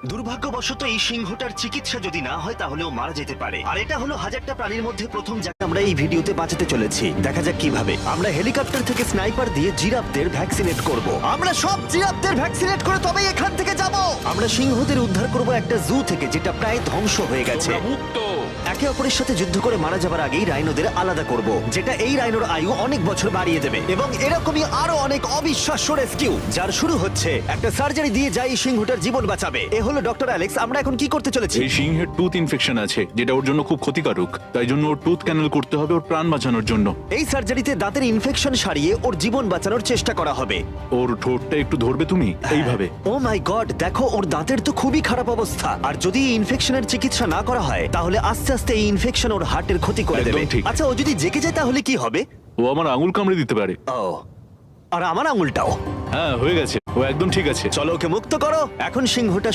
দুর্ভাগ্যবশত এই সিংহটার চিকিৎসা যদি না হয় তাহলে ও মারা যেতে পারে। আর এটা হলো হাজারটা প্রাণীর মধ্যে প্রথম যাকে আমরা এই ভিডিওতে বাঁচাতে চলেছি। দেখা যাক কিভাবে আমরা হেলিকপ্টার থেকে স্নাইপার দিয়ে জিরাফদের ভ্যাকসিনেট করব। আমরা সব জিরাফদের ভ্যাকসিনেট করে তবেই এখান থেকে যাব। আমরা সিংহদের উদ্ধার করব একটা জু থেকে যেটা প্রায় ধ্বংস হয়ে গেছে। একে অপরের সাথে যুদ্ধ করে মারা যাবার আগেই রাইনোদের আলাদা করব, যেটা এই রাইনোর আয়ু অনেক বছর বাড়িয়ে দেবে। এবং এরকমই আরো অনেক অবিশ্বাস্য রেস্কিউ যার শুরু হচ্ছে একটা সার্জারি দিয়ে যাই সিংহটার জীবন বাঁচাবে। এ হলো ডক্টর অ্যালেক্স। আমরা এখন কি করতে চলেছি? এই সিংহের টুথ ইনফেকশন আছে যেটা ওর জন্য খুব ক্ষতিকারক, তাই জন্য ওর টুথ ক্যানেল করতে হবে ওর প্রাণ বাঁচানোর জন্য। এই সার্জারিতে দাঁতের ইনফেকশন সারিয়ে ওর জীবন বাঁচানোর চেষ্টা করা হবে। ওর ঠোঁটটা একটু ধরবে তুমি এইভাবে। ও মাই গড, দেখো ওর দাঁতের তো খুবই খারাপ অবস্থা। আর যদি এই ইনফেকশনের চিকিৎসা না করা হয় তাহলে আস্তে আস্তে এই ইনফেকশন ওর হার্টের ক্ষতি করে একদম দেবে। ঠিক। আচ্ছা, ও যদি জেগে যায় তাহলে কি হবে? ও আমার আঙুল কামড়ে দিতে পারে। ও, আর আমার আঙুলটাও। হ্যাঁ হয়ে গেছে, ও একদম ঠিক আছে। চলো ওকে মুক্ত করো। এখন সিংহটা